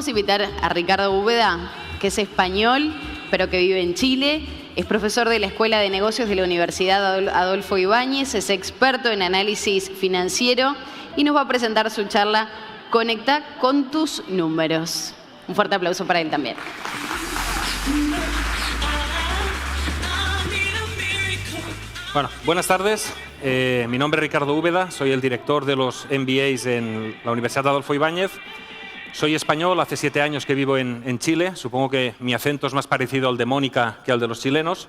Vamos a invitar a Ricardo Úbeda, que es español, pero que vive en Chile. Es profesor de la Escuela de Negocios de la Universidad Adolfo Ibáñez, es experto en análisis financiero y nos va a presentar su charla Conecta con tus números. Un fuerte aplauso para él también. Bueno, buenas tardes. Mi nombre es Ricardo Úbeda, soy el director de los MBAs en la Universidad Adolfo Ibáñez. Soy español, hace 7 años que vivo en Chile. Supongo que mi acento es más parecido al de Mónica que al de los chilenos.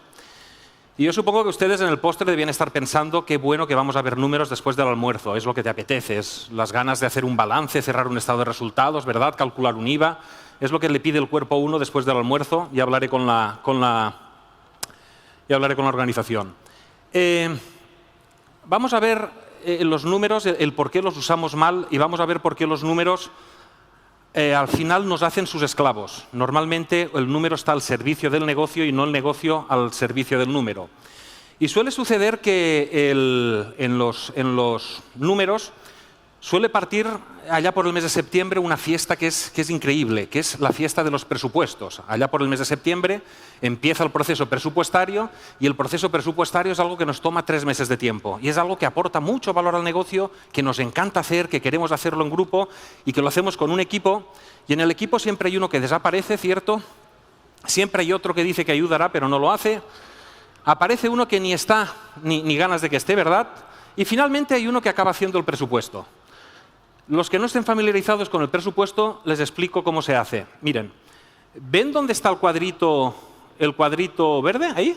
Y yo supongo que ustedes en el postre debían estar pensando qué bueno que vamos a ver números después del almuerzo. Es lo que te apetece, es las ganas de hacer un balance, cerrar un estado de resultados, ¿verdad? Calcular un IVA. Es lo que le pide el cuerpo a uno después del almuerzo. Y hablaré con la organización. Vamos a ver los números, el por qué los usamos mal, y vamos a ver por qué los números al final nos hacen sus esclavos. Normalmente el número está al servicio del negocio y no el negocio al servicio del número. Y suele suceder que en los números suele partir allá por el mes de septiembre una fiesta que es increíble, que es la fiesta de los presupuestos. Allá por el mes de septiembre empieza el proceso presupuestario y el proceso presupuestario es algo que nos toma 3 meses de tiempo. Y es algo que aporta mucho valor al negocio, que nos encanta hacer, que queremos hacerlo en grupo y que lo hacemos con un equipo. Y en el equipo siempre hay uno que desaparece, ¿cierto? Siempre hay otro que dice que ayudará pero no lo hace. Aparece uno que ni está ni ganas de que esté, ¿verdad? Y finalmente hay uno que acaba haciendo el presupuesto. Los que no estén familiarizados con el presupuesto, les explico cómo se hace. Miren, ¿ven dónde está el cuadrito verde? Ahí.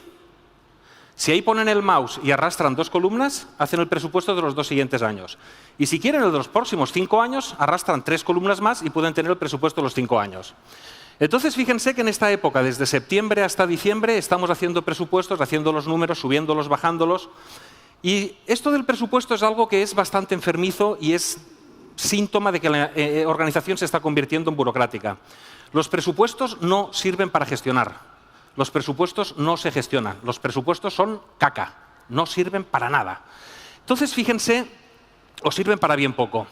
Si ahí ponen el mouse y arrastran 2 columnas, hacen el presupuesto de los 2 siguientes años. Y si quieren el de los próximos 5 años, arrastran 3 columnas más y pueden tener el presupuesto de los 5 años. Entonces, fíjense que en esta época, desde septiembre hasta diciembre, estamos haciendo presupuestos, haciendo los números, subiéndolos, bajándolos. Y esto del presupuesto es algo que es bastante enfermizo y es síntoma de que la organización se está convirtiendo en burocrática. Los presupuestos no sirven para gestionar. Los presupuestos no se gestionan. Los presupuestos son caca. No sirven para nada. Entonces, fíjense, o sirven para bien poco.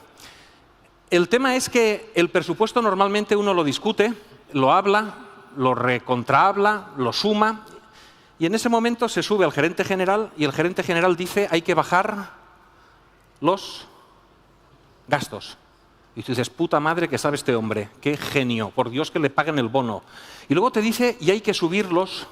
El tema es que el presupuesto normalmente uno lo discute, lo habla, lo recontrahabla, lo suma, y en ese momento se sube al gerente general y el gerente general dice hay que bajar los gastos. Y tú dices, puta madre que sabe este hombre, qué genio, por Dios que le paguen el bono. Y luego te dice, y hay que subir los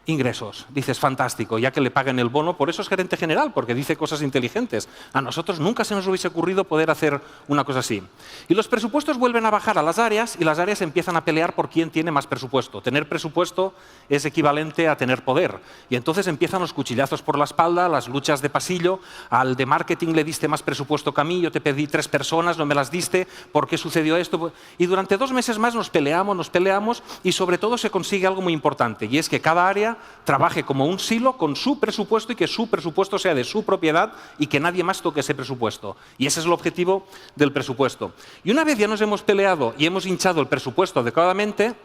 ingresos. Dices, fantástico, ya que le paguen el bono, por eso es gerente general, porque dice cosas inteligentes. A nosotros nunca se nos hubiese ocurrido poder hacer una cosa así. Y los presupuestos vuelven a bajar a las áreas y las áreas empiezan a pelear por quién tiene más presupuesto. Tener presupuesto es equivalente a tener poder. Y entonces empiezan los cuchillazos por la espalda, las luchas de pasillo. Al de marketing le diste más presupuesto que a mí, yo te pedí 3 personas, no me las diste, ¿por qué sucedió esto? Y durante 2 meses más nos peleamos y sobre todo se consigue algo muy importante, y es que cada área trabaje como un silo con su presupuesto y que su presupuesto sea de su propiedad y que nadie más toque ese presupuesto. Y ese es el objetivo del presupuesto. Y una vez ya nos hemos peleado y hemos hinchado el presupuesto adecuadamente,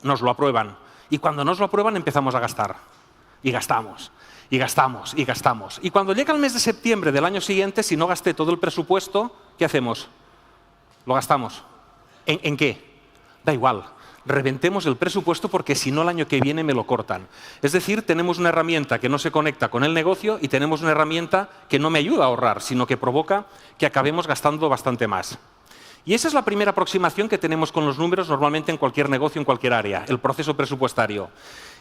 nos lo aprueban. Y cuando nos lo aprueban empezamos a gastar. Y gastamos. Y gastamos. Y gastamos. Y cuando llega el mes de septiembre del año siguiente, si no gasté todo el presupuesto, ¿qué hacemos? Lo gastamos. ¿En qué? Da igual. Reventemos el presupuesto porque si no el año que viene me lo cortan. Es decir, tenemos una herramienta que no se conecta con el negocio y tenemos una herramienta que no me ayuda a ahorrar, sino que provoca que acabemos gastando bastante más. Y esa es la primera aproximación que tenemos con los números normalmente en cualquier negocio, en cualquier área, el proceso presupuestario.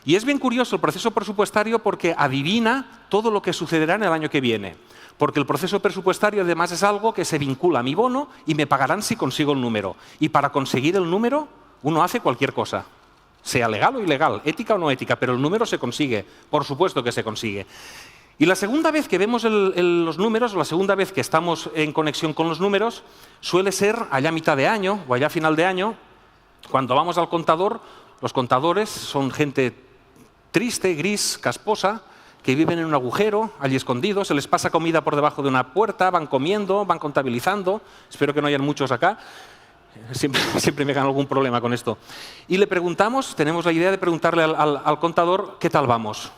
Y es bien curioso el proceso presupuestario porque adivina todo lo que sucederá en el año que viene. Porque el proceso presupuestario además es algo que se vincula a mi bono y me pagarán si consigo el número. Y para conseguir el número uno hace cualquier cosa, sea legal o ilegal, ética o no ética, pero el número se consigue, por supuesto que se consigue. Y la segunda vez que vemos los números, o la segunda vez que estamos en conexión con los números, suele ser allá a mitad de año o allá a final de año, cuando vamos al contador. Los contadores son gente triste, gris, casposa, que viven en un agujero, allí escondidos, se les pasa comida por debajo de una puerta, van comiendo, van contabilizando, espero que no hayan muchos acá. Siempre me gano algún problema con esto. Y le preguntamos, tenemos la idea de preguntarle al contador qué tal vamos.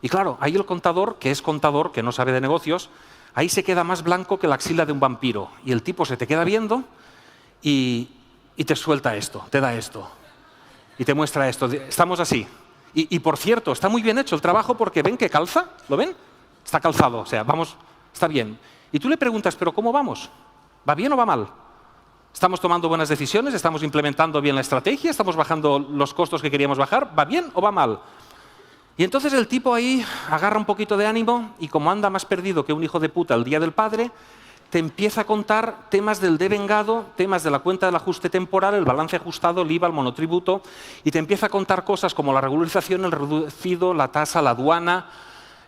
Y claro, ahí el contador, que no sabe de negocios, ahí se queda más blanco que la axila de un vampiro. Y el tipo se te queda viendo y y te suelta esto, te da esto, y te muestra esto. Estamos así. Y por cierto, está muy bien hecho el trabajo porque ven que calza, ¿lo ven? Está calzado, o sea, vamos, está bien. Y tú le preguntas, ¿pero cómo vamos? ¿Va bien o va mal? ¿Estamos tomando buenas decisiones? ¿Estamos implementando bien la estrategia? ¿Estamos bajando los costos que queríamos bajar? ¿Va bien o va mal? Y entonces el tipo ahí agarra un poquito de ánimo y como anda más perdido que un hijo de puta el día del padre, te empieza a contar temas del devengado, temas de la cuenta del ajuste temporal, el balance ajustado, el IVA, el monotributo, y te empieza a contar cosas como la regularización, el reducido, la tasa, la aduana,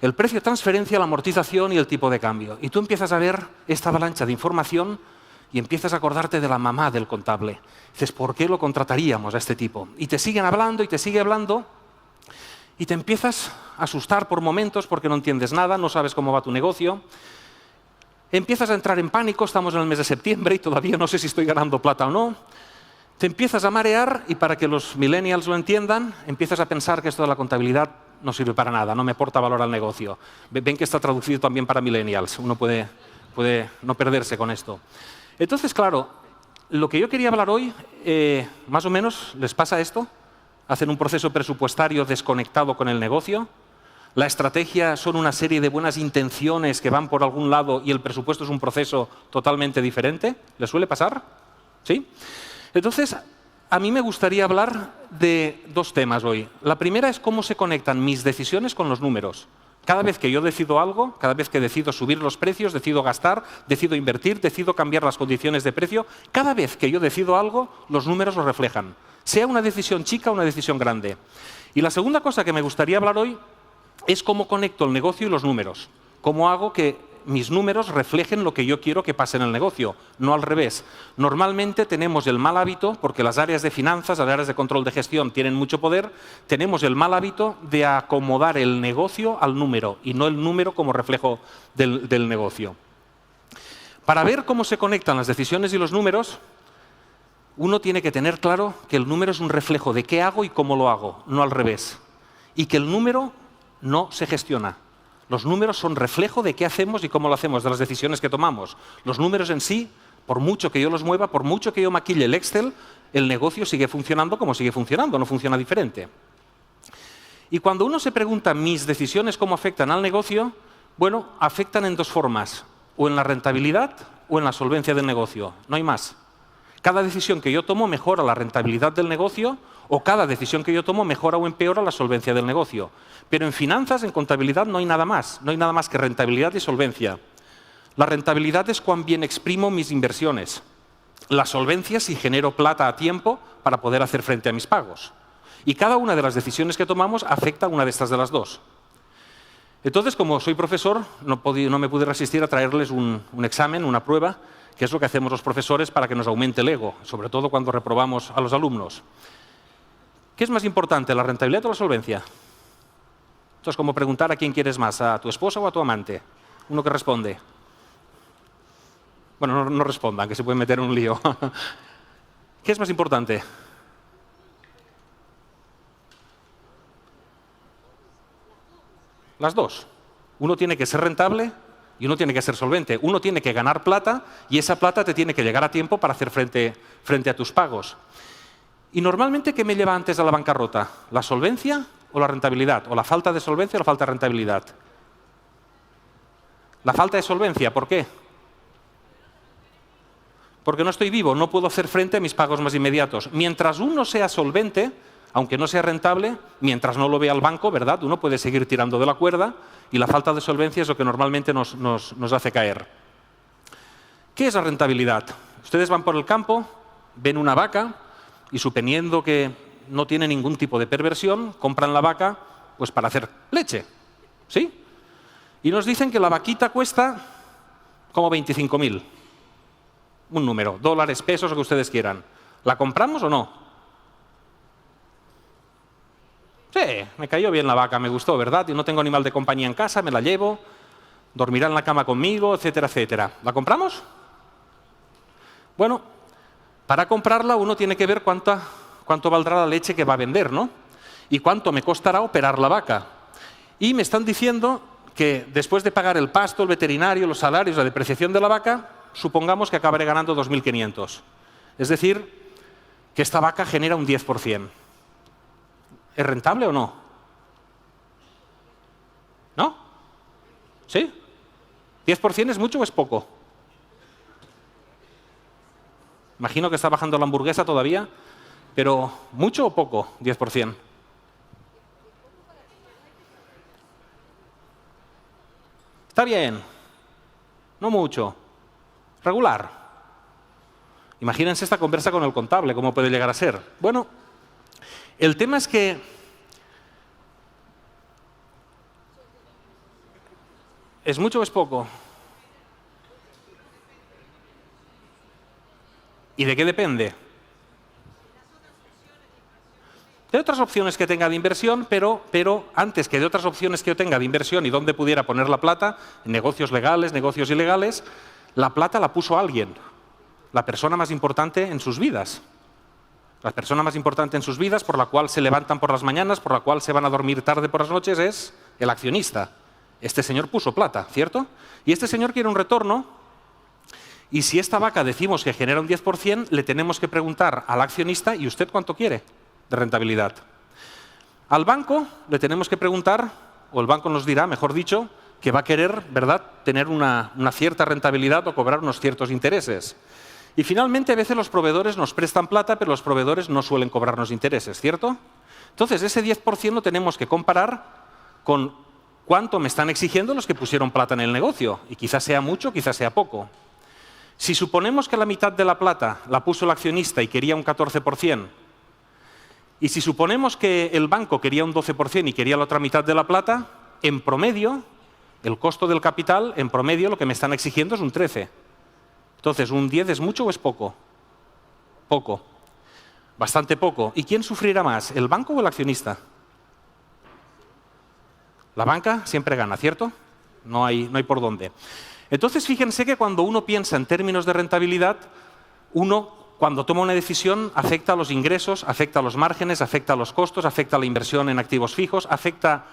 el precio de transferencia, la amortización y el tipo de cambio. Y tú empiezas a ver esta avalancha de información y empiezas a acordarte de la mamá del contable. Dices, ¿por qué lo contrataríamos a este tipo? Y te siguen hablando y te sigue hablando y te empiezas a asustar por momentos porque no entiendes nada, no sabes cómo va tu negocio. Empiezas a entrar en pánico, estamos en el mes de septiembre y todavía no sé si estoy ganando plata o no. Te empiezas a marear y para que los millennials lo entiendan, empiezas a pensar que esto de la contabilidad no sirve para nada, no me aporta valor al negocio. Ven que está traducido también para millennials, uno puede no perderse con esto. Entonces, claro, lo que yo quería hablar hoy, más o menos, ¿les pasa esto? ¿Hacen un proceso presupuestario desconectado con el negocio? La estrategia son una serie de buenas intenciones que van por algún lado y el presupuesto es un proceso totalmente diferente. ¿Les suele pasar? ¿Sí? Entonces, a mí me gustaría hablar de dos temas hoy. La primera es cómo se conectan mis decisiones con los números. Cada vez que yo decido algo, cada vez que decido subir los precios, decido gastar, decido invertir, decido cambiar las condiciones de precio, cada vez que yo decido algo, los números lo reflejan. Sea una decisión chica o una decisión grande. Y la segunda cosa que me gustaría hablar hoy es cómo conecto el negocio y los números. Cómo hago que mis números reflejen lo que yo quiero que pase en el negocio, no al revés. Normalmente tenemos el mal hábito, porque las áreas de finanzas, las áreas de control de gestión tienen mucho poder, tenemos el mal hábito de acomodar el negocio al número y no el número como reflejo del negocio. Para ver cómo se conectan las decisiones y los números, uno tiene que tener claro que el número es un reflejo de qué hago y cómo lo hago, no al revés. Y que el número no se gestiona. Los números son reflejo de qué hacemos y cómo lo hacemos, de las decisiones que tomamos. Los números en sí, por mucho que yo los mueva, por mucho que yo maquille el Excel, el negocio sigue funcionando como sigue funcionando, no funciona diferente. Y cuando uno se pregunta mis decisiones cómo afectan al negocio, bueno, afectan en dos formas, o en la rentabilidad o en la solvencia del negocio, no hay más. Cada decisión que yo tomo mejora la rentabilidad del negocio o cada decisión que yo tomo mejora o empeora la solvencia del negocio. Pero en finanzas, en contabilidad, no hay nada más. No hay nada más que rentabilidad y solvencia. La rentabilidad es cuán bien exprimo mis inversiones. La solvencia es si genero plata a tiempo para poder hacer frente a mis pagos. Y cada una de las decisiones que tomamos afecta a una de estas de las dos. Entonces, como soy profesor, no me pude resistir a traerles un examen, una prueba, que es lo que hacemos los profesores para que nos aumente el ego, sobre todo cuando reprobamos a los alumnos. ¿Qué es más importante, la rentabilidad o la solvencia? Esto es como preguntar a quién quieres más, a tu esposa o a tu amante. Uno que responde. Bueno, no respondan, que se pueden meter en un lío. ¿Qué es más importante? Las dos. Uno tiene que ser rentable y uno tiene que ser solvente. Uno tiene que ganar plata y esa plata te tiene que llegar a tiempo para hacer frente a tus pagos. Y normalmente, ¿qué me lleva antes a la bancarrota? ¿La solvencia o la rentabilidad? ¿O la falta de solvencia o la falta de rentabilidad? La falta de solvencia, ¿por qué? Porque no estoy vivo, no puedo hacer frente a mis pagos más inmediatos. Mientras uno sea solvente, aunque no sea rentable, mientras no lo vea el banco, ¿verdad? Uno puede seguir tirando de la cuerda y la falta de solvencia es lo que normalmente nos hace caer. ¿Qué es la rentabilidad? Ustedes van por el campo, ven una vaca y suponiendo que no tiene ningún tipo de perversión, compran la vaca pues para hacer leche, ¿sí? Y nos dicen que la vaquita cuesta como 25.000. Un número, dólares, pesos, lo que ustedes quieran. ¿La compramos o no? Sí, me cayó bien la vaca, me gustó, ¿verdad? Y no tengo animal de compañía en casa, me la llevo, dormirá en la cama conmigo, etcétera, etcétera. ¿La compramos? Bueno, para comprarla uno tiene que ver cuánto valdrá la leche que va a vender, ¿no? Y cuánto me costará operar la vaca. Y me están diciendo que después de pagar el pasto, el veterinario, los salarios, la depreciación de la vaca, supongamos que acabaré ganando 2.500. Es decir, que esta vaca genera un 10%. ¿Es rentable o no? ¿No? ¿Sí? ¿10% es mucho o es poco? Imagino que está bajando la hamburguesa todavía, pero ¿mucho o poco? 10%. Está bien. No mucho. Regular. Imagínense esta conversa con el contable, ¿cómo puede llegar a ser? Bueno, el tema es que ¿es mucho o es poco? ¿Y de qué depende? De otras opciones que tenga de inversión, pero antes que de otras opciones que yo tenga de inversión y dónde pudiera poner la plata, en negocios legales, negocios ilegales, la plata la puso alguien, la persona más importante en sus vidas. La persona más importante en sus vidas, por la cual se levantan por las mañanas, por la cual se van a dormir tarde por las noches, es el accionista. Este señor puso plata, ¿cierto? Y este señor quiere un retorno, y si esta vaca decimos que genera un 10%, le tenemos que preguntar al accionista, ¿y usted cuánto quiere de rentabilidad? Al banco le tenemos que preguntar, o el banco nos dirá, mejor dicho, que va a querer, ¿verdad?, tener una cierta rentabilidad o cobrar unos ciertos intereses. Y finalmente, a veces los proveedores nos prestan plata, pero los proveedores no suelen cobrarnos intereses, ¿cierto? Entonces, ese 10% lo tenemos que comparar con cuánto me están exigiendo los que pusieron plata en el negocio. Y quizás sea mucho, quizás sea poco. Si suponemos que la mitad de la plata la puso el accionista y quería un 14%, y si suponemos que el banco quería un 12% y quería la otra mitad de la plata, en promedio, el costo del capital, en promedio, lo que me están exigiendo es un 13%. Entonces, ¿un 10 es mucho o es poco? Poco. Bastante poco. ¿Y quién sufrirá más, el banco o el accionista? La banca siempre gana, ¿cierto? No hay por dónde. Entonces, fíjense que cuando uno piensa en términos de rentabilidad, uno, cuando toma una decisión, afecta a los ingresos, afecta a los márgenes, afecta a los costos, afecta a la inversión en activos fijos, afecta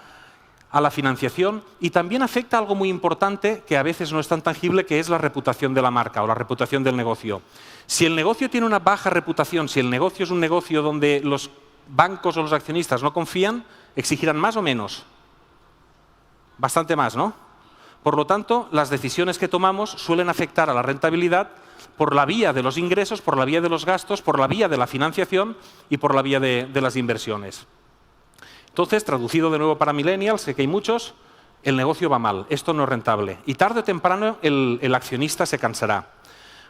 a la financiación y también afecta a algo muy importante que a veces no es tan tangible, que es la reputación de la marca o la reputación del negocio. Si el negocio tiene una baja reputación, si el negocio es un negocio donde los bancos o los accionistas no confían, exigirán más o menos. Bastante más, ¿no? Por lo tanto, las decisiones que tomamos suelen afectar a la rentabilidad por la vía de los ingresos, por la vía de los gastos, por la vía de la financiación y por la vía de las inversiones. Entonces, traducido de nuevo para millennials, sé que hay muchos, el negocio va mal, esto no es rentable. Y tarde o temprano el accionista se cansará.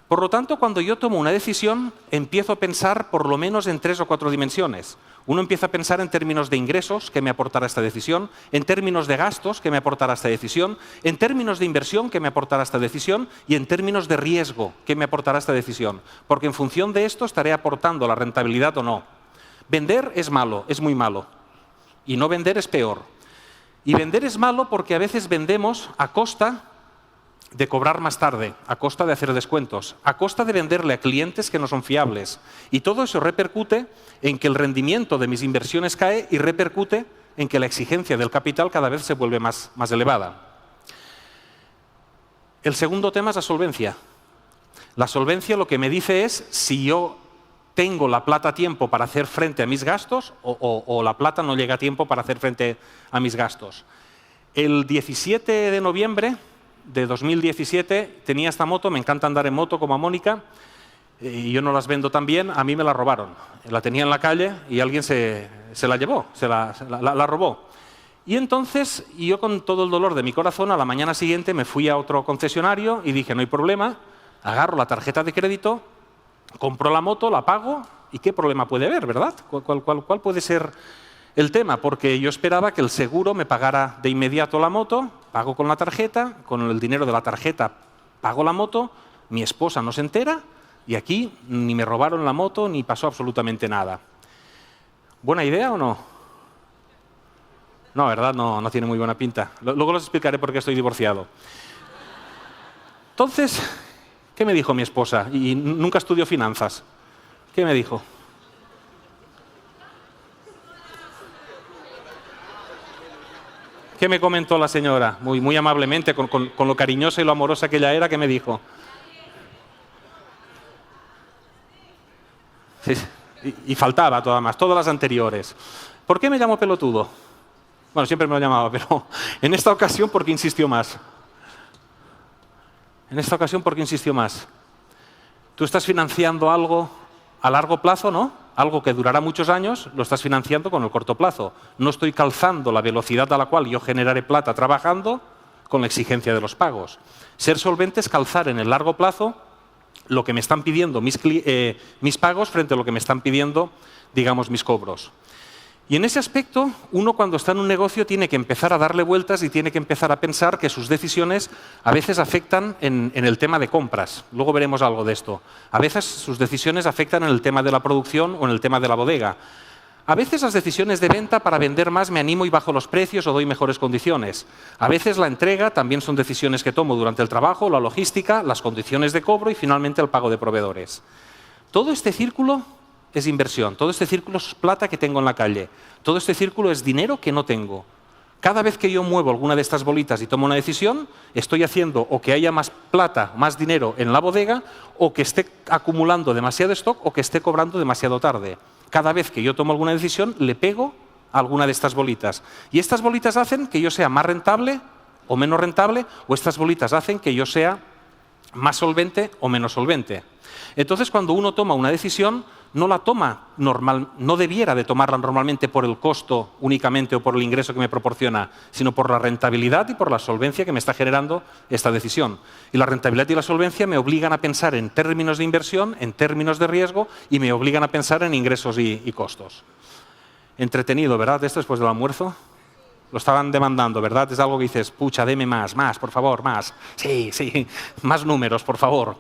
Por lo tanto, cuando yo tomo una decisión, empiezo a pensar por lo menos en 3 o 4 dimensiones. Uno empieza a pensar en términos de ingresos, ¿qué me aportará esta decisión? En términos de gastos, ¿qué me aportará esta decisión? En términos de inversión, ¿qué me aportará esta decisión? Y en términos de riesgo, ¿qué me aportará esta decisión? Porque en función de esto estaré aportando la rentabilidad o no. Vender es malo, es muy malo. Y no vender es peor. Y vender es malo porque a veces vendemos a costa de cobrar más tarde, a costa de hacer descuentos, a costa de venderle a clientes que no son fiables. Y todo eso repercute en que el rendimiento de mis inversiones cae y repercute en que la exigencia del capital cada vez se vuelve más elevada. El segundo tema es la solvencia. La solvencia lo que me dice es si yo tengo la plata a tiempo para hacer frente a mis gastos o la plata no llega a tiempo para hacer frente a mis gastos. El 17 de noviembre de 2017 tenía esta moto, me encanta andar en moto como a Mónica, y yo no las vendo tan bien, a mí me la robaron. La tenía en la calle y alguien se la llevó, la robó. Y entonces yo con todo el dolor de mi corazón a la mañana siguiente me fui a otro concesionario y dije no hay problema, agarro la tarjeta de crédito, compro la moto, la pago y qué problema puede haber, ¿verdad? ¿Cuál puede ser el tema? Porque yo esperaba que el seguro me pagara de inmediato la moto, pago con la tarjeta, con el dinero de la tarjeta pago la moto, mi esposa no se entera y aquí ni me robaron la moto ni pasó absolutamente nada. ¿Buena idea o no? No, ¿verdad? No tiene muy buena pinta. Luego les explicaré por qué estoy divorciado. Entonces, ¿qué me dijo mi esposa? Y nunca estudió finanzas. ¿Qué me dijo? ¿Qué me comentó la señora? Muy amablemente, con lo cariñosa y lo amorosa que ella era, ¿qué me dijo? Sí. Y faltaba todas las anteriores. ¿Por qué me llamo pelotudo? Bueno, siempre me lo llamaba, pero en esta ocasión, ¿por qué insistió más? En esta ocasión, ¿por qué insistió más? Tú estás financiando algo a largo plazo, ¿no? Algo que durará muchos años, lo estás financiando con el corto plazo. No estoy calzando la velocidad a la cual yo generaré plata trabajando con la exigencia de los pagos. Ser solvente es calzar en el largo plazo lo que me están pidiendo mis pagos frente a lo que me están pidiendo, digamos, mis cobros. Y en ese aspecto, uno cuando está en un negocio tiene que empezar a darle vueltas y tiene que empezar a pensar que sus decisiones a veces afectan en el tema de compras. Luego veremos algo de esto. A veces sus decisiones afectan en el tema de la producción o en el tema de la bodega. A veces las decisiones de venta, para vender más me animo y bajo los precios o doy mejores condiciones. A veces la entrega también son decisiones que tomo durante el trabajo, la logística, las condiciones de cobro y finalmente el pago de proveedores. Todo este círculo es inversión, todo este círculo es plata que tengo en la calle, todo este círculo es dinero que no tengo. Cada vez que yo muevo alguna de estas bolitas y tomo una decisión, estoy haciendo o que haya más plata, más dinero en la bodega, o que esté acumulando demasiado stock o que esté cobrando demasiado tarde. Cada vez que yo tomo alguna decisión, le pego a alguna de estas bolitas. Y estas bolitas hacen que yo sea más rentable o menos rentable, o estas bolitas hacen que yo sea más solvente o menos solvente. Entonces, cuando uno toma una decisión, no la toma no debiera de tomarla normalmente por el costo únicamente o por el ingreso que me proporciona, sino por la rentabilidad y por la solvencia que me está generando esta decisión. Y la rentabilidad y la solvencia me obligan a pensar en términos de inversión, en términos de riesgo, y me obligan a pensar en ingresos y costos. Entretenido, ¿verdad? Esto después del almuerzo. Lo estaban demandando, ¿verdad? Es algo que dices, pucha, deme más, por favor, más. Sí, más números, por favor.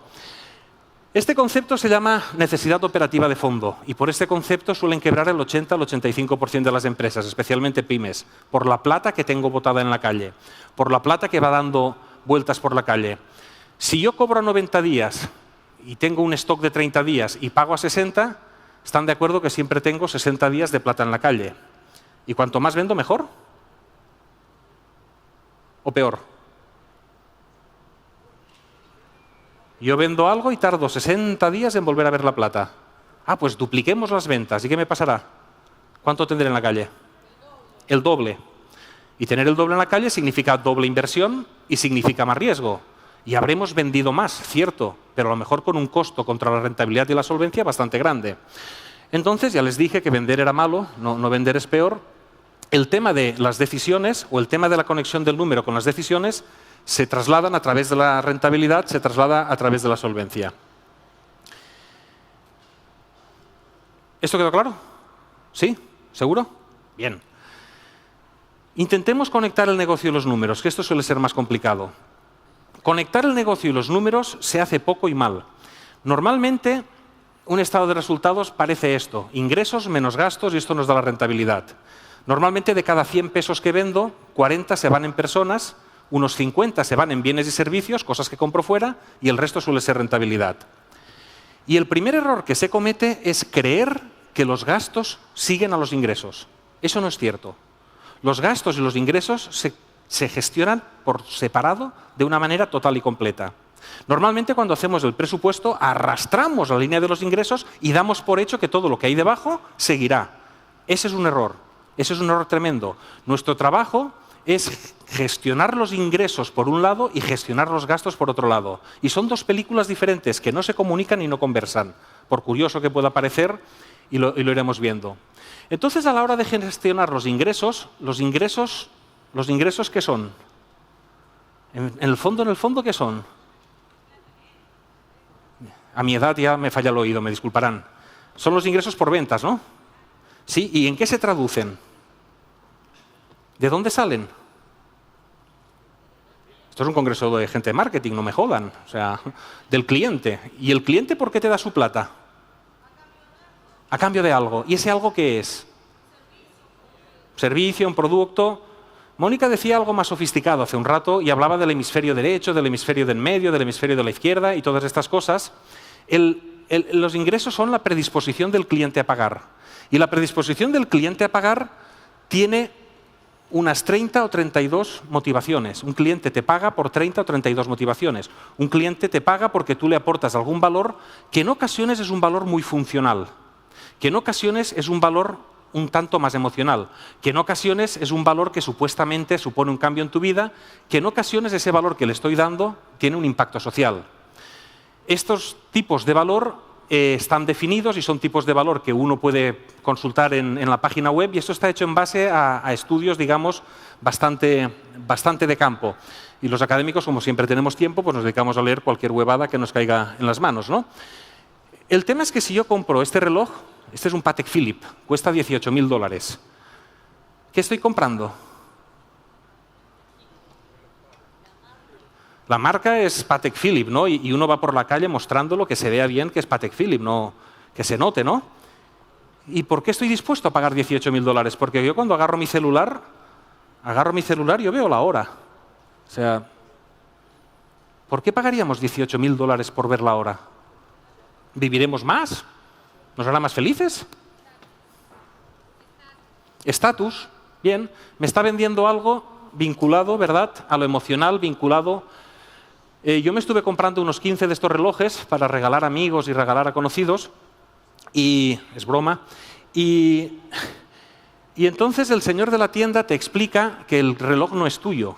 Este concepto se llama necesidad operativa de fondo, y por este concepto suelen quebrar el 80 al 85% de las empresas, especialmente pymes, por la plata que tengo botada en la calle, por la plata que va dando vueltas por la calle. Si yo cobro a 90 días y tengo un stock de 30 días y pago a 60, ¿están de acuerdo que siempre tengo 60 días de plata en la calle? ¿Y cuanto más vendo, mejor? ¿O peor? Yo vendo algo y tardo 60 días en volver a ver la plata. Ah, pues dupliquemos las ventas. ¿Y qué me pasará? ¿Cuánto tendré en la calle? El doble. Y tener el doble en la calle significa doble inversión y significa más riesgo. Y habremos vendido más, cierto, pero a lo mejor con un costo contra la rentabilidad y la solvencia bastante grande. Entonces, ya les dije que vender era malo, no vender es peor. El tema de las decisiones o el tema de la conexión del número con las decisiones se trasladan a través de la rentabilidad, se traslada a través de la solvencia. ¿Esto quedó claro? ¿Sí? ¿Seguro? Bien. Intentemos conectar el negocio y los números, que esto suele ser más complicado. Conectar el negocio y los números se hace poco y mal. Normalmente, un estado de resultados parece esto: ingresos menos gastos, y esto nos da la rentabilidad. Normalmente, de cada 100 pesos que vendo, 40 se van en personas, unos 50 se van en bienes y servicios, cosas que compro fuera, y el resto suele ser rentabilidad. Y el primer error que se comete es creer que los gastos siguen a los ingresos. Eso no es cierto. Los gastos y los ingresos se gestionan por separado de una manera total y completa. Normalmente, cuando hacemos el presupuesto, arrastramos la línea de los ingresos y damos por hecho que todo lo que hay debajo seguirá. Ese es un error. Ese es un error tremendo. Nuestro trabajo es gestionar los ingresos por un lado y gestionar los gastos por otro lado. Y son dos películas diferentes que no se comunican y no conversan, por curioso que pueda parecer, y lo iremos viendo. Entonces, a la hora de gestionar los ingresos, ¿qué son? En el fondo, ¿qué son? A mi edad ya me falla el oído, me disculparán. Son los ingresos por ventas, ¿no? Sí, ¿y en qué se traducen? ¿De dónde salen? Esto es un congreso de gente de marketing, no me jodan. O sea, del cliente. ¿Y el cliente por qué te da su plata? A cambio de algo. ¿Y ese algo qué es? Servicio, un producto. Mónica decía algo más sofisticado hace un rato y hablaba del hemisferio derecho, del hemisferio del medio, del hemisferio de la izquierda y todas estas cosas. Los ingresos son la predisposición del cliente a pagar. Y la predisposición del cliente a pagar tiene unas 30 o 32 motivaciones. Un cliente te paga por 30 o 32 motivaciones. Un cliente te paga porque tú le aportas algún valor que en ocasiones es un valor muy funcional. que en ocasiones es un valor un tanto más emocional, que en ocasiones es un valor que supuestamente supone un cambio en tu vida, que en ocasiones ese valor que le estoy dando tiene un impacto social. Estos tipos de valor están definidos y son tipos de valor que uno puede consultar en la página web, y esto está hecho en base a estudios, digamos, bastante de campo. Y los académicos, como siempre tenemos tiempo, pues nos dedicamos a leer cualquier huevada que nos caiga en las manos, ¿no? El tema es que si yo compro este reloj, este es un Patek Philippe, cuesta $18.000. ¿Qué estoy comprando? La marca es Patek Philippe, ¿no? Y uno va por la calle mostrándolo, que se vea bien que es Patek Philippe, no, que se note, ¿no? ¿Y por qué estoy dispuesto a pagar $18.000? Porque yo cuando agarro mi celular y yo veo la hora. O sea, ¿por qué pagaríamos $18.000 por ver la hora? ¿Viviremos más? ¿Nos hará más felices? Estatus, bien, me está vendiendo algo vinculado, ¿verdad?, a lo emocional, vinculado. Yo me estuve comprando unos 15 de estos relojes para regalar a amigos y regalar a conocidos, y es broma, y entonces el señor de la tienda te explica que el reloj no es tuyo,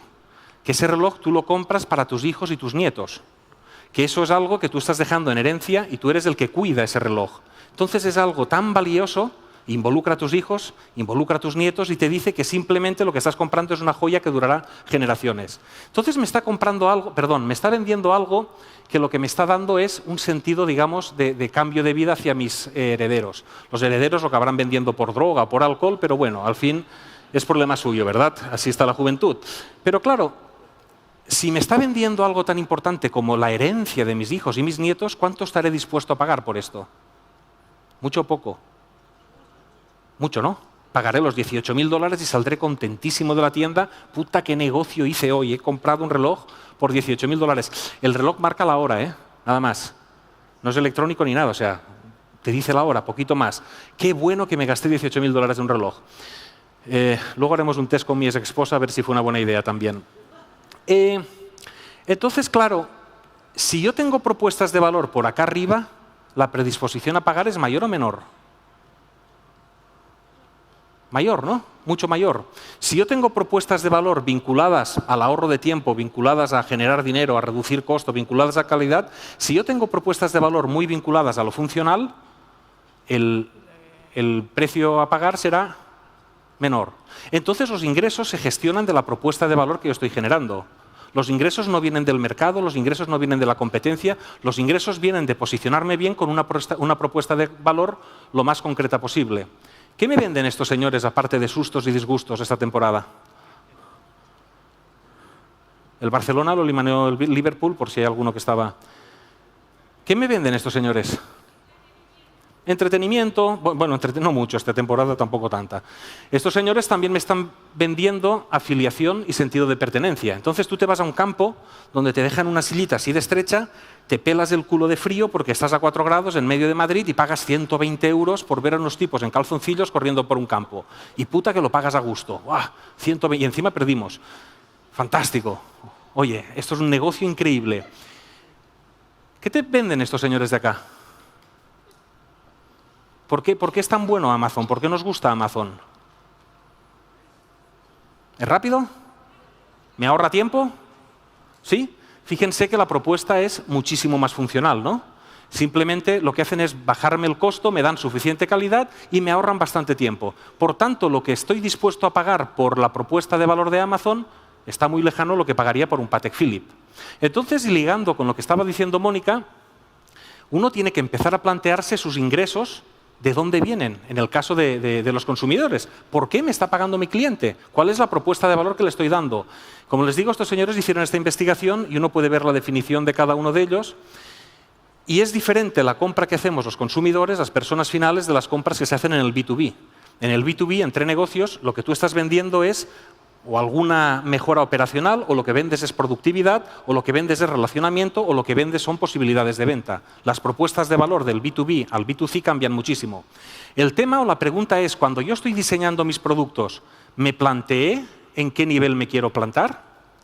que ese reloj tú lo compras para tus hijos y tus nietos, que eso es algo que tú estás dejando en herencia y tú eres el que cuida ese reloj. Entonces es algo tan valioso, involucra a tus hijos, involucra a tus nietos y te dice que simplemente lo que estás comprando es una joya que durará generaciones. Entonces me está vendiendo algo que lo que me está dando es un sentido, digamos, de cambio de vida hacia mis herederos. Los herederos lo acabarán vendiendo por droga o por alcohol, pero bueno, al fin es problema suyo, ¿verdad? Así está la juventud. Pero claro, si me está vendiendo algo tan importante como la herencia de mis hijos y mis nietos, ¿cuánto estaré dispuesto a pagar por esto? ¿Mucho o poco? Mucho, ¿no? Pagaré los $18.000 y saldré contentísimo de la tienda. Puta, qué negocio hice hoy. He comprado un reloj por $18.000. El reloj marca la hora, nada más. No es electrónico ni nada, o sea, te dice la hora, poquito más. Qué bueno que me gasté $18.000 en un reloj. Luego haremos un test con mi ex esposa a ver si fue una buena idea también. Entonces, claro, si yo tengo propuestas de valor por acá arriba, ¿la predisposición a pagar es mayor o menor? Mayor, ¿no? Mucho mayor. Si yo tengo propuestas de valor vinculadas al ahorro de tiempo, vinculadas a generar dinero, a reducir costo, vinculadas a calidad, si yo tengo propuestas de valor muy vinculadas a lo funcional, el precio a pagar será menor. Entonces los ingresos se gestionan de la propuesta de valor que yo estoy generando. Los ingresos no vienen del mercado, los ingresos no vienen de la competencia, los ingresos vienen de posicionarme bien con una propuesta de valor lo más concreta posible. ¿Qué me venden estos señores aparte de sustos y disgustos esta temporada? El Barcelona lo limaneó el Liverpool, por si hay alguno que estaba. ¿Qué me venden estos señores? Entretenimiento, bueno, no mucho, esta temporada tampoco tanta. Estos señores también me están vendiendo afiliación y sentido de pertenencia. Entonces tú te vas a un campo donde te dejan una sillita así de estrecha, te pelas el culo de frío porque estás a 4 grados en medio de Madrid y pagas 120 euros por ver a unos tipos en calzoncillos corriendo por un campo. Y puta que lo pagas a gusto. ¡Buah! 120, y encima perdimos. Fantástico. Oye, esto es un negocio increíble. ¿Qué te venden estos señores de acá? ¿Por qué es tan bueno Amazon? ¿Por qué nos gusta Amazon? ¿Es rápido? ¿Me ahorra tiempo? ¿Sí? Fíjense que la propuesta es muchísimo más funcional, ¿no? Simplemente lo que hacen es bajarme el costo, me dan suficiente calidad y me ahorran bastante tiempo. Por tanto, lo que estoy dispuesto a pagar por la propuesta de valor de Amazon está muy lejano a lo que pagaría por un Patek Philippe. Entonces, ligando con lo que estaba diciendo Mónica, uno tiene que empezar a plantearse sus ingresos. ¿De dónde vienen? En el caso de los consumidores. ¿Por qué me está pagando mi cliente? ¿Cuál es la propuesta de valor que le estoy dando? Como les digo, estos señores hicieron esta investigación y uno puede ver la definición de cada uno de ellos. Y es diferente la compra que hacemos los consumidores, las personas finales, de las compras que se hacen en el B2B. En el B2B, entre negocios, lo que tú estás vendiendo es o alguna mejora operacional, o lo que vendes es productividad, o lo que vendes es relacionamiento, o lo que vendes son posibilidades de venta. Las propuestas de valor del B2B al B2C cambian muchísimo. El tema o la pregunta es, cuando yo estoy diseñando mis productos, ¿me planteé en qué nivel me quiero plantar?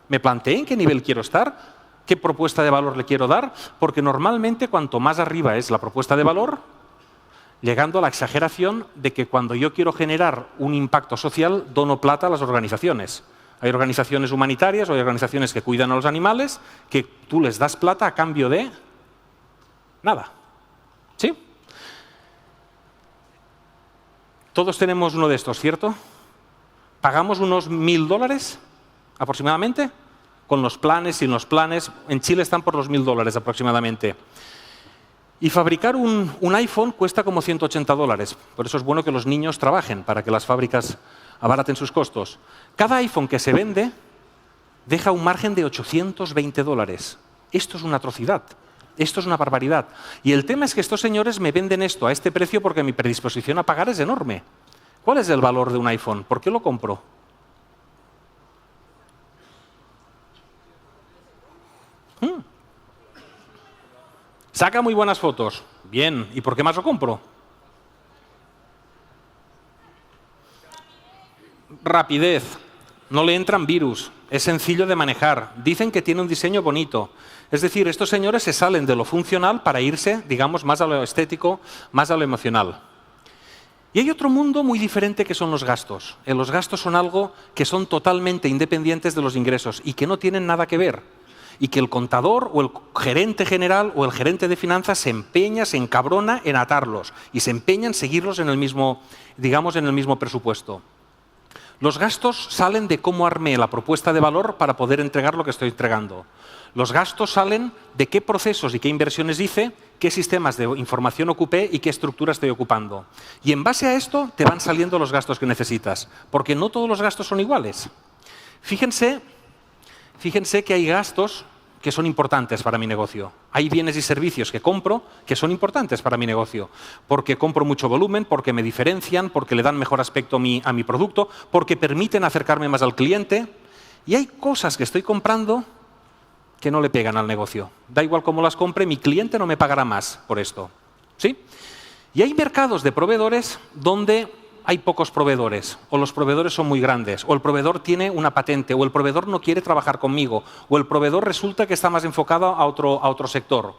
¿Me planteé en qué nivel quiero estar? ¿Qué propuesta de valor le quiero dar? Porque normalmente cuanto más arriba es la propuesta de valor, llegando a la exageración de que cuando yo quiero generar un impacto social, dono plata a las organizaciones. Hay organizaciones humanitarias o hay organizaciones que cuidan a los animales, que tú les das plata a cambio de nada. ¿Sí? Todos tenemos uno de estos, ¿cierto? Pagamos unos $1.000 aproximadamente, con los planes, sin los planes. En Chile están por los $1.000 aproximadamente. Y fabricar un iPhone cuesta como $180. Por eso es bueno que los niños trabajen, para que las fábricas abaraten sus costos. Cada iPhone que se vende deja un margen de $820. Esto es una atrocidad. Esto es una barbaridad. Y el tema es que estos señores me venden esto a este precio porque mi predisposición a pagar es enorme. ¿Cuál es el valor de un iPhone? ¿Por qué lo compro? Saca muy buenas fotos. Bien. ¿Y por qué más lo compro? Rapidez. No le entran virus. Es sencillo de manejar. Dicen que tiene un diseño bonito. Es decir, estos señores se salen de lo funcional para irse, digamos, más a lo estético, más a lo emocional. Y hay otro mundo muy diferente que son los gastos. Los gastos son algo que son totalmente independientes de los ingresos y que no tienen nada que ver. Y que el contador o el gerente general o el gerente de finanzas se empeña, se encabrona en atarlos y se empeña en seguirlos en el mismo, digamos, en el mismo presupuesto. Los gastos salen de cómo armé la propuesta de valor para poder entregar lo que estoy entregando. Los gastos salen de qué procesos y qué inversiones hice, qué sistemas de información ocupé y qué estructura estoy ocupando. Y en base a esto te van saliendo los gastos que necesitas, porque no todos los gastos son iguales. Fíjense que hay gastos que son importantes para mi negocio. Hay bienes y servicios que compro que son importantes para mi negocio, porque compro mucho volumen, porque me diferencian, porque le dan mejor aspecto a mi producto, porque permiten acercarme más al cliente. Y hay cosas que estoy comprando que no le pegan al negocio. Da igual cómo las compre, mi cliente no me pagará más por esto. ¿Sí? Y hay mercados de proveedores donde hay pocos proveedores, o los proveedores son muy grandes, o el proveedor tiene una patente, o el proveedor no quiere trabajar conmigo, o el proveedor resulta que está más enfocado a otro sector.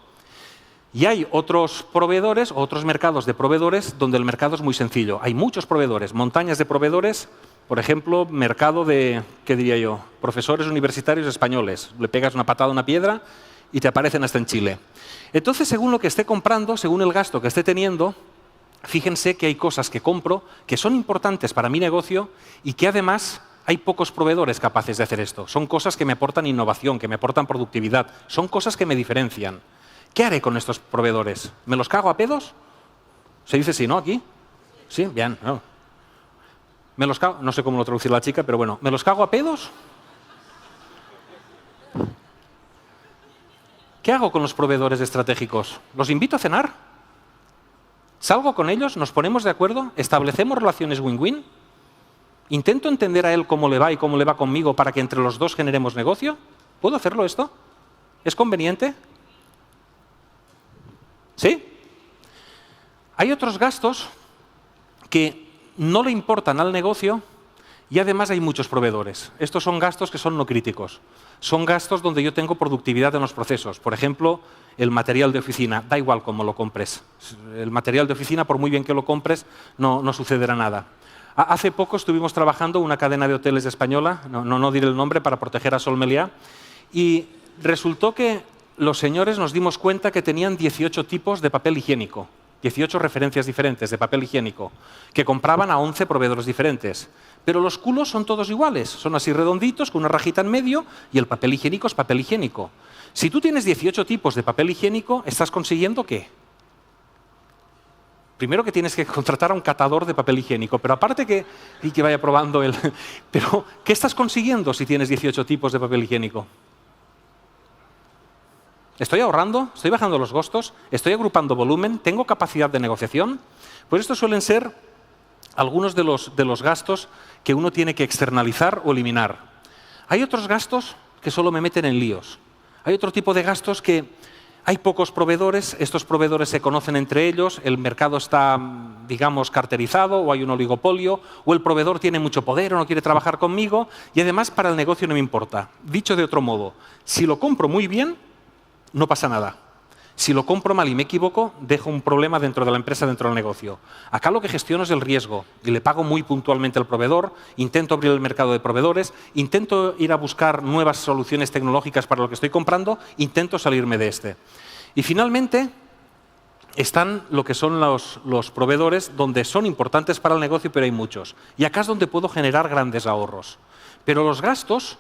Y hay otros proveedores, o otros mercados de proveedores, donde el mercado es muy sencillo. Hay muchos proveedores, montañas de proveedores, por ejemplo, mercado de, ¿qué diría yo?, profesores universitarios españoles. Le pegas una patada a una piedra y te aparecen hasta en Chile. Entonces, según lo que esté comprando, según el gasto que esté teniendo, fíjense que hay cosas que compro que son importantes para mi negocio y que además hay pocos proveedores capaces de hacer esto. Son cosas que me aportan innovación, que me aportan productividad, son cosas que me diferencian. ¿Qué haré con estos proveedores? ¿Me los cago a pedos? ¿Se dice sí, no, aquí? Sí, bien. No. ¿Me los cago? No sé cómo lo traducir la chica, pero bueno, ¿me los cago a pedos? ¿Qué hago con los proveedores estratégicos? ¿Los invito a cenar? ¿Salgo con ellos? ¿Nos ponemos de acuerdo? ¿Establecemos relaciones win-win? ¿Intento entender a él cómo le va y cómo le va conmigo para que entre los dos generemos negocio? ¿Puedo hacerlo esto? ¿Es conveniente? ¿Sí? Hay otros gastos que no le importan al negocio y además hay muchos proveedores. Estos son gastos que son no críticos. Son gastos donde yo tengo productividad en los procesos. Por ejemplo, el material de oficina. Da igual cómo lo compres. El material de oficina, por muy bien que lo compres, no sucederá nada. Hace poco estuvimos trabajando en una cadena de hoteles española, no diré el nombre para proteger a Sol Meliá, y resultó que los señores nos dimos cuenta que tenían 18 tipos de papel higiénico. 18 referencias diferentes de papel higiénico, que compraban a 11 proveedores diferentes. Pero los culos son todos iguales, son así redonditos, con una rajita en medio, y el papel higiénico es papel higiénico. Si tú tienes 18 tipos de papel higiénico, ¿estás consiguiendo qué? Primero que tienes que contratar a un catador de papel higiénico, pero aparte que vaya probando el... Pero, ¿qué estás consiguiendo si tienes 18 tipos de papel higiénico? ¿Estoy ahorrando? ¿Estoy bajando los costos? ¿Estoy agrupando volumen? ¿Tengo capacidad de negociación? Pues estos suelen ser algunos de los gastos que uno tiene que externalizar o eliminar. Hay otros gastos que solo me meten en líos. Hay otro tipo de gastos que hay pocos proveedores, estos proveedores se conocen entre ellos, el mercado está, digamos, carterizado o hay un oligopolio, o el proveedor tiene mucho poder o no quiere trabajar conmigo y además para el negocio no me importa. Dicho de otro modo, si lo compro muy bien, no pasa nada. Si lo compro mal y me equivoco, dejo un problema dentro de la empresa, dentro del negocio. Acá lo que gestiono es el riesgo y le pago muy puntualmente al proveedor, intento abrir el mercado de proveedores, intento ir a buscar nuevas soluciones tecnológicas para lo que estoy comprando, intento salirme de este. Y finalmente están lo que son los proveedores, donde son importantes para el negocio, pero hay muchos. Y acá es donde puedo generar grandes ahorros. Pero los gastos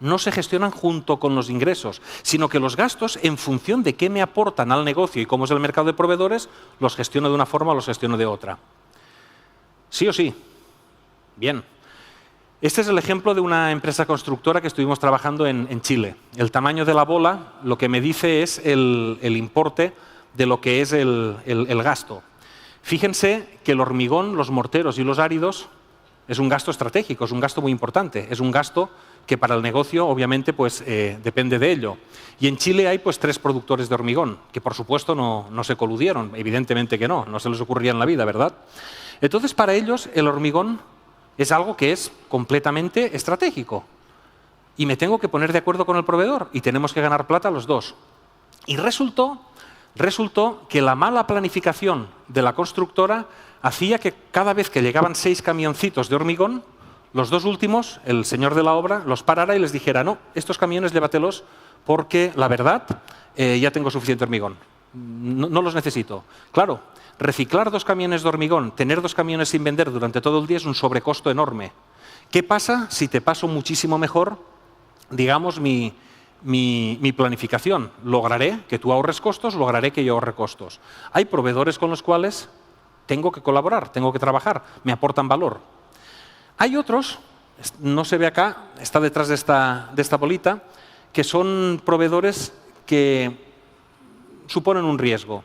no se gestionan junto con los ingresos, sino que los gastos, en función de qué me aportan al negocio y cómo es el mercado de proveedores, los gestiono de una forma o los gestiono de otra. ¿Sí o sí? Bien. Este es el ejemplo de una empresa constructora que estuvimos trabajando en Chile. El tamaño de la bola lo que me dice es el importe de lo que es el gasto. Fíjense que el hormigón, los morteros y los áridos es un gasto estratégico, es un gasto muy importante, es un gasto que para el negocio, obviamente, pues, depende de ello. Y en Chile hay pues 3 productores de hormigón, que por supuesto no se coludieron, evidentemente que no se les ocurría en la vida, ¿verdad? Entonces, para ellos, el hormigón es algo que es completamente estratégico. Y me tengo que poner de acuerdo con el proveedor, y tenemos que ganar plata los dos. Y resultó que la mala planificación de la constructora hacía que cada vez que llegaban 6 camioncitos de hormigón, los 2 últimos, el señor de la obra, los parara y les dijera: no, estos camiones llévatelos porque, la verdad, ya tengo suficiente hormigón. No los necesito. Claro, reciclar 2 camiones de hormigón, tener 2 camiones sin vender durante todo el día es un sobrecosto enorme. ¿Qué pasa si te paso muchísimo mejor, digamos, mi planificación? Lograré que tú ahorres costos, lograré que yo ahorre costos. Hay proveedores con los cuales tengo que colaborar, tengo que trabajar, me aportan valor. Hay otros, no se ve acá, está detrás de esta bolita, que son proveedores que suponen un riesgo.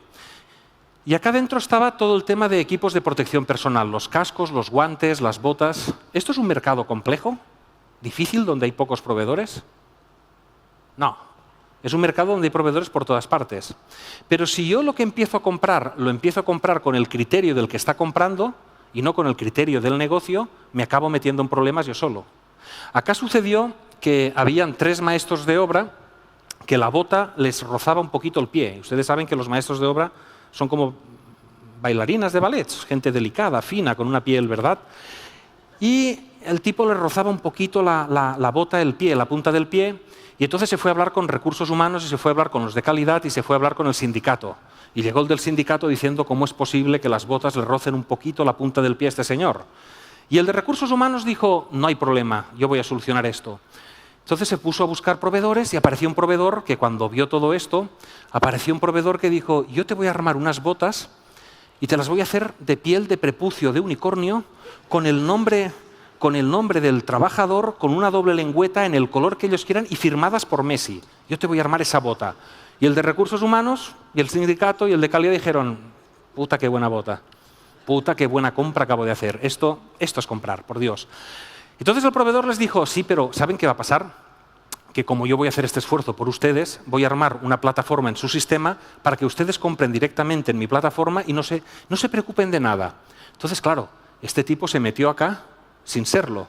Y acá dentro estaba todo el tema de equipos de protección personal, los cascos, los guantes, las botas. ¿Esto es un mercado complejo, difícil, donde hay pocos proveedores? No, es un mercado donde hay proveedores por todas partes. Pero si yo lo que empiezo a comprar, lo empiezo a comprar con el criterio del que está comprando y no con el criterio del negocio, me acabo metiendo en problemas yo solo. Acá sucedió que habían 3 maestros de obra que la bota les rozaba un poquito el pie. Ustedes saben que los maestros de obra son como bailarinas de ballet, gente delicada, fina, con una piel, ¿verdad? Y el tipo le rozaba un poquito la bota, el pie, la punta del pie, y entonces se fue a hablar con recursos humanos y se fue a hablar con los de calidad y se fue a hablar con el sindicato. Y llegó el del sindicato diciendo cómo es posible que las botas le rocen un poquito la punta del pie a este señor. Y el de recursos humanos dijo: no hay problema, yo voy a solucionar esto. Entonces se puso a buscar proveedores y apareció un proveedor que, cuando vio todo esto, apareció un proveedor que dijo: yo te voy a armar unas botas y te las voy a hacer de piel de prepucio de unicornio con el nombre del trabajador, con una doble lengüeta en el color que ellos quieran y firmadas por Messi. Yo te voy a armar esa bota. Y el de recursos humanos y el sindicato y el de calidad dijeron: puta, qué buena bota. Puta, qué buena compra acabo de hacer. Esto es comprar, por Dios. Entonces el proveedor les dijo: sí, pero ¿saben qué va a pasar? Que como yo voy a hacer este esfuerzo por ustedes, voy a armar una plataforma en su sistema para que ustedes compren directamente en mi plataforma y no se preocupen de nada. Entonces, claro, este tipo se metió acá sin serlo.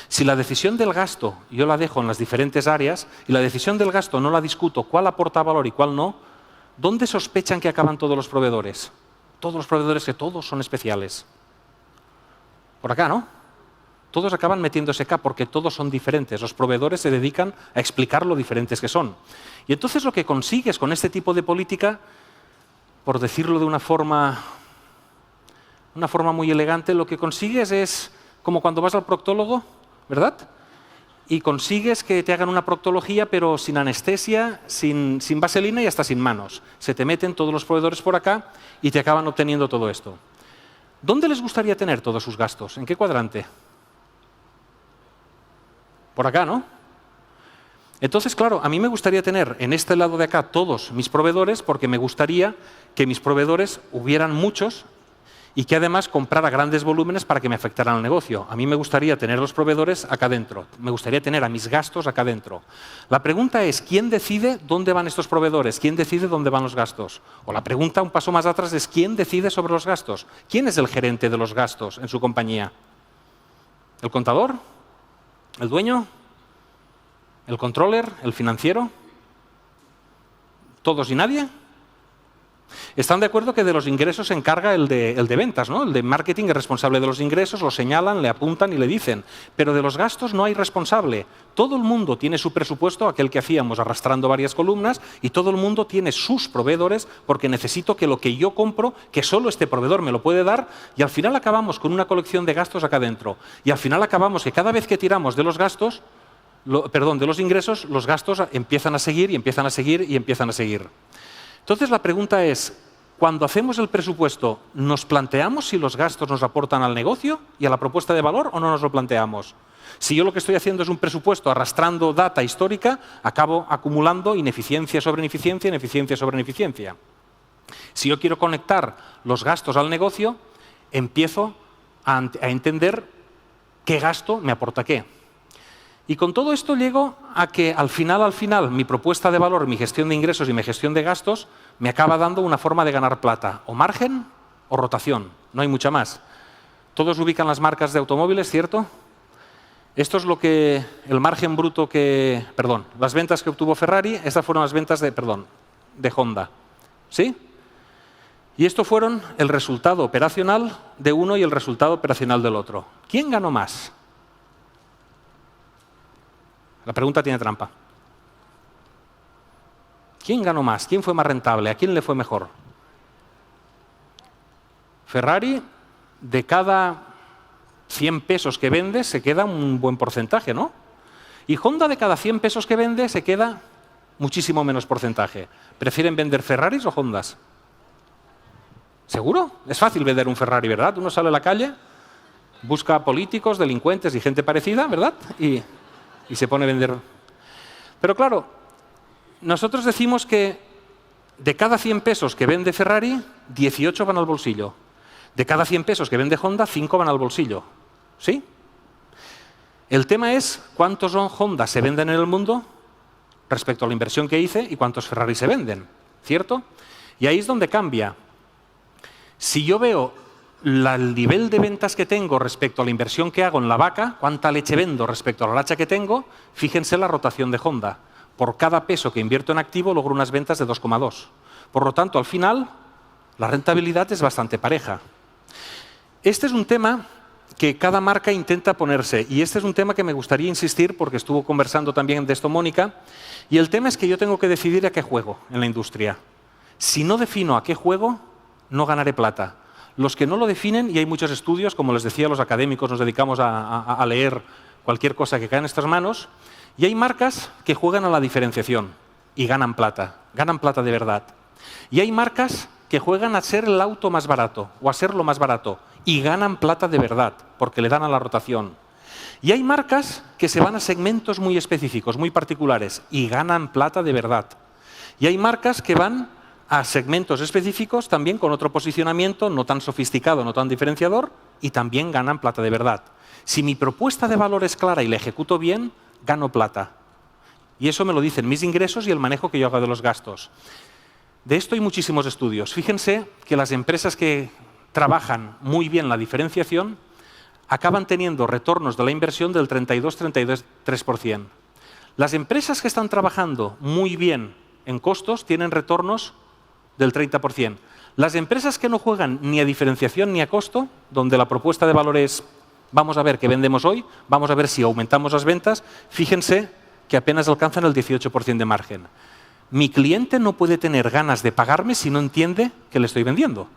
Si la decisión del gasto yo la dejo en las diferentes áreas y la decisión del gasto no la discuto cuál aporta valor y cuál no, ¿dónde sospechan que acaban todos los proveedores? Todos los proveedores, que todos son especiales. Por acá, ¿no? Todos acaban metiéndose acá porque todos son diferentes. Los proveedores se dedican a explicar lo diferentes que son. Y entonces lo que consigues con este tipo de política, por decirlo de una forma muy elegante, lo que consigues es como cuando vas al proctólogo, ¿verdad? Y consigues que te hagan una proctología, pero sin anestesia, sin vaselina y hasta sin manos. Se te meten todos los proveedores por acá y te acaban obteniendo todo esto. ¿Dónde les gustaría tener todos sus gastos? ¿En qué cuadrante? Por acá, ¿no? Entonces, claro, a mí me gustaría tener en este lado de acá todos mis proveedores, porque me gustaría que mis proveedores hubieran muchos y que además comprara grandes volúmenes para que me afectaran al negocio. A mí me gustaría tener los proveedores acá dentro. Me gustaría tener a mis gastos acá dentro. La pregunta es: ¿quién decide dónde van estos proveedores? ¿Quién decide dónde van los gastos? O la pregunta un paso más atrás es: ¿quién decide sobre los gastos? ¿Quién es el gerente de los gastos en su compañía? ¿El contador? ¿El dueño? ¿El controller? ¿El financiero? ¿Todos y nadie? Están de acuerdo que de los ingresos se encarga el de ventas, ¿no? El de marketing es responsable de los ingresos, lo señalan, le apuntan y le dicen. Pero de los gastos no hay responsable. Todo el mundo tiene su presupuesto, aquel que hacíamos arrastrando varias columnas, y todo el mundo tiene sus proveedores porque necesito que lo que yo compro, que solo este proveedor me lo puede dar, y al final acabamos con una colección de gastos acá dentro. Y al final acabamos que cada vez que tiramos de los gastos, de los ingresos, los gastos empiezan a seguir y empiezan a seguir y empiezan a seguir. Entonces la pregunta es, cuando hacemos el presupuesto, ¿nos planteamos si los gastos nos aportan al negocio y a la propuesta de valor o no nos lo planteamos? Si yo lo que estoy haciendo es un presupuesto arrastrando data histórica, acabo acumulando ineficiencia sobre ineficiencia, ineficiencia sobre ineficiencia. Si yo quiero conectar los gastos al negocio, empiezo a entender qué gasto me aporta qué. Y con todo esto llego a que al final, mi propuesta de valor, mi gestión de ingresos y mi gestión de gastos me acaba dando una forma de ganar plata, o margen o rotación, no hay mucha más. Todos ubican las marcas de automóviles, ¿cierto? Esto es lo que, el margen bruto las ventas que obtuvo Ferrari, estas fueron las ventas de Honda, ¿sí? Y esto fueron el resultado operacional de uno y el resultado operacional del otro. ¿Quién ganó más? La pregunta tiene trampa. ¿Quién ganó más? ¿Quién fue más rentable? ¿A quién le fue mejor? Ferrari, de cada 100 pesos que vende, se queda un buen porcentaje, ¿no? Y Honda, de cada 100 pesos que vende, se queda muchísimo menos porcentaje. ¿Prefieren vender Ferraris o Hondas? ¿Seguro? Es fácil vender un Ferrari, ¿verdad? Uno sale a la calle, busca políticos, delincuentes y gente parecida, ¿verdad? Y se pone a vender. Pero claro, nosotros decimos que de cada 100 pesos que vende Ferrari, 18 van al bolsillo. De cada 100 pesos que vende Honda, 5 van al bolsillo. ¿Sí? El tema es cuántos Honda se venden en el mundo respecto a la inversión que hice y cuántos Ferrari se venden. ¿Cierto? Y ahí es donde cambia. Si yo veo el nivel de ventas que tengo respecto a la inversión que hago en la vaca, cuánta leche vendo respecto a la leche que tengo, fíjense la rotación de Honda. Por cada peso que invierto en activo logro unas ventas de 2,2. Por lo tanto, al final, la rentabilidad es bastante pareja. Este es un tema que cada marca intenta ponerse, y este es un tema que me gustaría insistir porque estuvo conversando también de esto Mónica, y el tema es que yo tengo que decidir a qué juego en la industria. Si no defino a qué juego, no ganaré plata. Los que no lo definen, y hay muchos estudios, como les decía, los académicos nos dedicamos a leer cualquier cosa que cae en nuestras manos, y hay marcas que juegan a la diferenciación y ganan plata de verdad. Y hay marcas que juegan a ser el auto más barato o a ser lo más barato y ganan plata de verdad porque le dan a la rotación. Y hay marcas que se van a segmentos muy específicos, muy particulares y ganan plata de verdad. Y hay marcas que van a segmentos específicos también con otro posicionamiento no tan sofisticado, no tan diferenciador y también ganan plata de verdad. Si mi propuesta de valor es clara y la ejecuto bien, gano plata. Y eso me lo dicen mis ingresos y el manejo que yo hago de los gastos. De esto hay muchísimos estudios. Fíjense que las empresas que trabajan muy bien la diferenciación acaban teniendo retornos de la inversión del 32-33%. Las empresas que están trabajando muy bien en costos tienen retornos del 30%. Las empresas que no juegan ni a diferenciación ni a costo, donde la propuesta de valor es vamos a ver qué vendemos hoy, vamos a ver si aumentamos las ventas, fíjense que apenas alcanzan el 18% de margen. Mi cliente no puede tener ganas de pagarme si no entiende que le estoy vendiendo.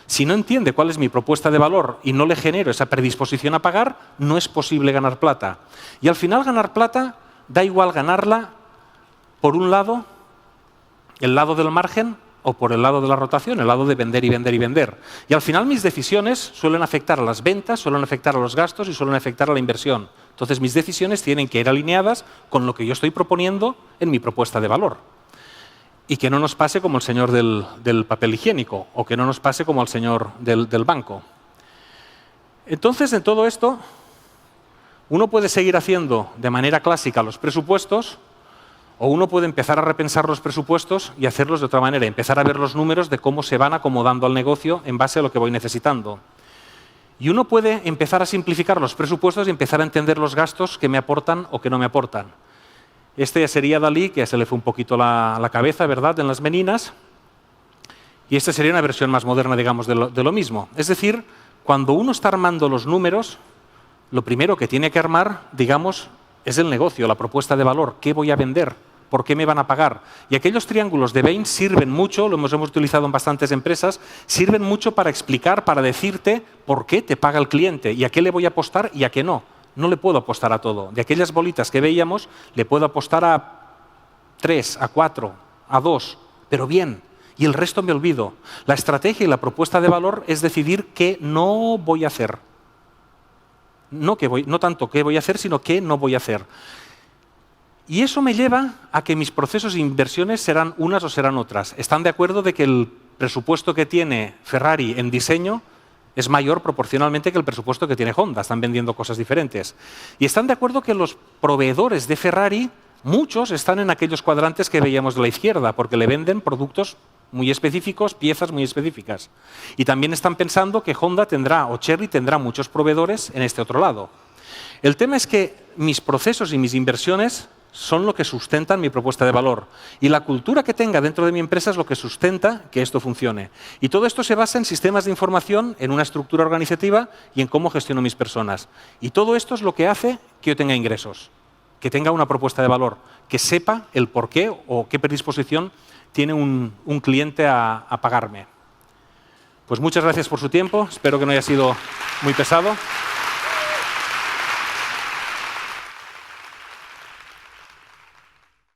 Si no entiende cuál es mi propuesta de valor y no le genero esa predisposición a pagar, no es posible ganar plata. Y al final ganar plata, da igual ganarla por un lado, el lado del margen, o por el lado de la rotación, el lado de vender y vender y vender. Y al final mis decisiones suelen afectar a las ventas, suelen afectar a los gastos y suelen afectar a la inversión. Entonces mis decisiones tienen que ir alineadas con lo que yo estoy proponiendo en mi propuesta de valor. Y que no nos pase como el señor del papel higiénico o que no nos pase como al señor del banco. Entonces, en todo esto, uno puede seguir haciendo de manera clásica los presupuestos o uno puede empezar a repensar los presupuestos y hacerlos de otra manera, empezar a ver los números de cómo se van acomodando al negocio en base a lo que voy necesitando. Y uno puede empezar a simplificar los presupuestos y empezar a entender los gastos que me aportan o que no me aportan. Este ya sería Dalí, que ya se le fue un poquito la cabeza, ¿verdad?, en las meninas. Y esta sería una versión más moderna, digamos, de lo mismo. Es decir, cuando uno está armando los números, lo primero que tiene que armar, digamos, es el negocio, la propuesta de valor. ¿Qué voy a vender? ¿Por qué me van a pagar? Y aquellos triángulos de Bain sirven mucho, lo hemos utilizado en bastantes empresas, sirven mucho para explicar, para decirte por qué te paga el cliente y a qué le voy a apostar y a qué no. No le puedo apostar a todo. De aquellas bolitas que veíamos, le puedo apostar a 3, a 4, a 2, pero bien. Y el resto me olvido. La estrategia y la propuesta de valor es decidir qué no voy a hacer. No tanto qué voy a hacer, sino qué no voy a hacer. Y eso me lleva a que mis procesos de inversiones serán unas o serán otras. ¿Están de acuerdo de que el presupuesto que tiene Ferrari en diseño es mayor proporcionalmente que el presupuesto que tiene Honda? Están vendiendo cosas diferentes. Y están de acuerdo que los proveedores de Ferrari, muchos están en aquellos cuadrantes que veíamos de la izquierda, porque le venden productos muy específicos, piezas muy específicas. Y también están pensando que Honda tendrá, o Chery tendrá muchos proveedores en este otro lado. El tema es que mis procesos y mis inversiones son lo que sustentan mi propuesta de valor. Y la cultura que tenga dentro de mi empresa es lo que sustenta que esto funcione. Y todo esto se basa en sistemas de información, en una estructura organizativa y en cómo gestiono mis personas. Y todo esto es lo que hace que yo tenga ingresos, que tenga una propuesta de valor, que sepa el por qué o qué predisposición tiene un cliente a pagarme. Pues muchas gracias por su tiempo. Espero que no haya sido muy pesado.